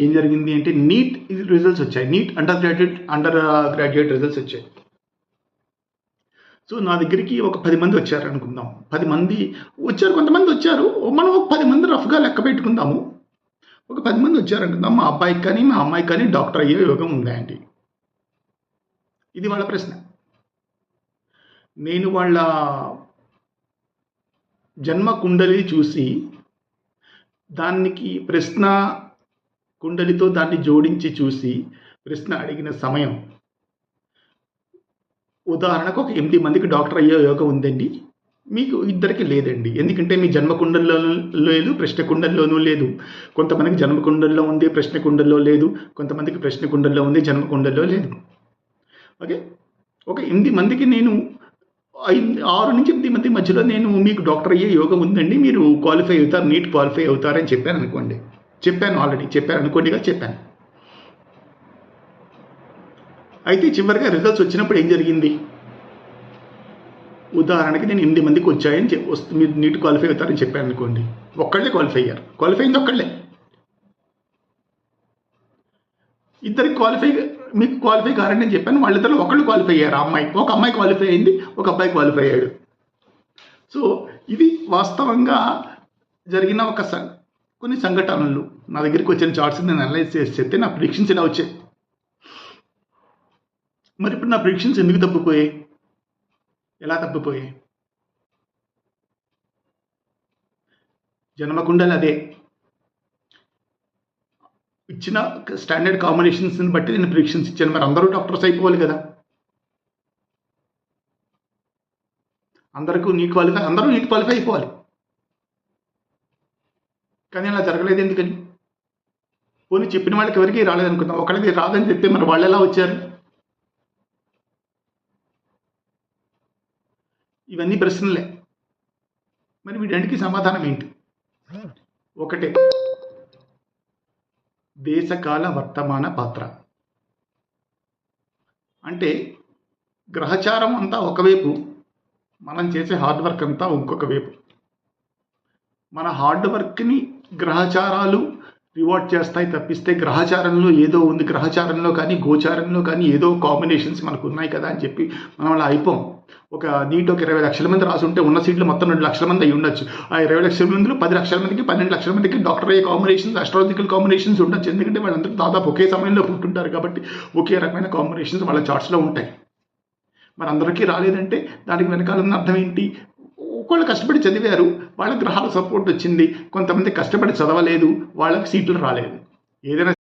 ఏం జరిగింది అంటే నీట్ రిజల్ట్స్ వచ్చాయి. నీట్ అండర్ గ్రాడ్యుయేట్ రిజల్ట్స్ వచ్చాయి. సో నా దగ్గరికి ఒక 10 మంది వచ్చారు అనుకుందాం. 10 మంది వచ్చారు, కొంతమంది వచ్చారు. మనం ఒక 10 మంది రఫ్గా లెక్క పెట్టుకుందాము. ఒక 10 మంది వచ్చారు అనుకుందాం. మా అబ్బాయికి కానీ మా అమ్మాయికి కానీ డాక్టర్ అయ్యే యోగం ఉందా అండి? ఇది వాళ్ళ ప్రశ్న. నేను వాళ్ళ జన్మ కుండలి చూసి దానికి ప్రశ్న కుండలితో దాన్ని జోడించి చూసి ప్రశ్న అడిగిన సమయం, ఉదాహరణకు ఒక 8 మందికి డాక్టర్ అయ్యే యోగం ఉందండి, మీకు ఇద్దరికి లేదండి. ఎందుకంటే మీ జన్మ కుండల్లో లేదు, ప్రశ్న కుండల్లోనూ లేదు. కొంతమందికి జన్మ కుండల్లో ఉంది, ప్రశ్న కుండల్లో లేదు. కొంతమందికి ప్రశ్న కుండల్లో ఉంది, జన్మ కుండల్లో లేదు. ఓకే, ఒక 8 మందికి నేను 6 నుంచి 8 మంది మధ్యలో నేను మీకు డాక్టర్ అయ్యే యోగం ఉందండి, మీరు క్వాలిఫై అవుతారు, నీట్ క్వాలిఫై అవుతారని చెప్పాను అనుకోండి. ఆల్రెడీ చెప్పాను అనుకోండిగా చెప్పాను. అయితే చివరిగా రిజల్ట్స్ వచ్చినప్పుడు ఏం జరిగింది? ఉదాహరణకి నేను 8 మందికి వచ్చాయని మీరు నీట్ క్వాలిఫై అవుతారని చెప్పాను అనుకోండి. ఒక్కళ్ళే క్వాలిఫై అయ్యారు. క్వాలిఫై అయింది ఒక్కళ్ళే. ఇద్దరికి మీకు క్వాలిఫై కారని నేను చెప్పాను. వాళ్ళిద్దరు ఒకళ్ళు క్వాలిఫై అయ్యారు. ఒక అమ్మాయి క్వాలిఫై అయింది, ఒక అబ్బాయి క్వాలిఫై అయ్యాడు. సో ఇది వాస్తవంగా జరిగిన కొన్ని సంఘటనలు. నా దగ్గరికి వచ్చిన చార్ట్స్ నేను అనలైజ్ చేసి చెప్తే నా ప్రిడిక్షన్స్ ఇలా వచ్చాయి. మరి ఇప్పుడు నా ప్రిడిక్షన్స్ ఎందుకు తప్పిపోయాయి? ఎలా తప్పిపోయాయి? జన్మకుండలి అదే ఇచ్చిన స్టాండర్డ్ కాంబినేషన్స్ని బట్టి నేను ప్రిడిక్షన్స్ ఇచ్చాను. మరి అందరూ డాక్టర్స్ అయిపోవాలి కదా, అందరూ నీట్ క్వాలిఫై అయిపోవాలి. కానీ అలా జరగలేదు. ఎందుకని? పోనీ చెప్పిన వాళ్ళకి ఎవరికి రాలేదనుకుందాం. ఒకళ్ళకి రాదని చెప్తే మరి వాళ్ళు ఎలా వచ్చారు? ఇవన్నీ ప్రశ్నలే. మరి వీటన్నిటికీ సమాధానం ఏంటి? ఒకటే, దేశకాల వర్తమాన పాత్ర. అంటే గ్రహచారం అంతా ఒకవైపు, మనం చేసే హార్డ్ వర్క్ అంతా ఇంకొక వైపు. మన హార్డ్ వర్క్ని గ్రహచారాలు రివార్డ్ చేస్తాయి తప్పిస్తే గ్రహచారంలో ఏదో ఉంది, గ్రహచారంలో కానీ గోచారంలో కానీ ఏదో కాంబినేషన్స్ మనకు ఉన్నాయి కదా అని చెప్పి మనం అలా అయిపోం. ఒక నీట్ ఒక 20 లక్షల మంది రాసి ఉంటే ఉన్న సీట్లు మొత్తం 2 లక్షల మంది అయ్యి ఉండొచ్చు. ఆ 20 లక్షల మందిలో 10 లక్షల మందికి 12 లక్షల మందికి డాక్టర్ అయ్యే కాంబినేషన్స్, అస్ట్రాలజికల్ కాంబినేషన్స్ ఉండొచ్చు. ఎందుకంటే వాళ్ళందరూ దాదాపు ఒకే సమయంలో పుట్టుంటారు కాబట్టి ఒకే రకమైన కాంబినేషన్స్ వాళ్ళ చార్ట్స్లో ఉంటాయి. మరి అందరికీ రాలేదంటే దానికి వెనకాల ఉన్న అర్థం ఏంటి? ఒకళ్ళు కష్టపడి చదివారు, వాళ్ళ గ్రహాల సపోర్ట్ వచ్చింది. కొంతమంది కష్టపడి చదవలేదు, వాళ్ళకి సీట్లు రాలేదు. ఏదైనా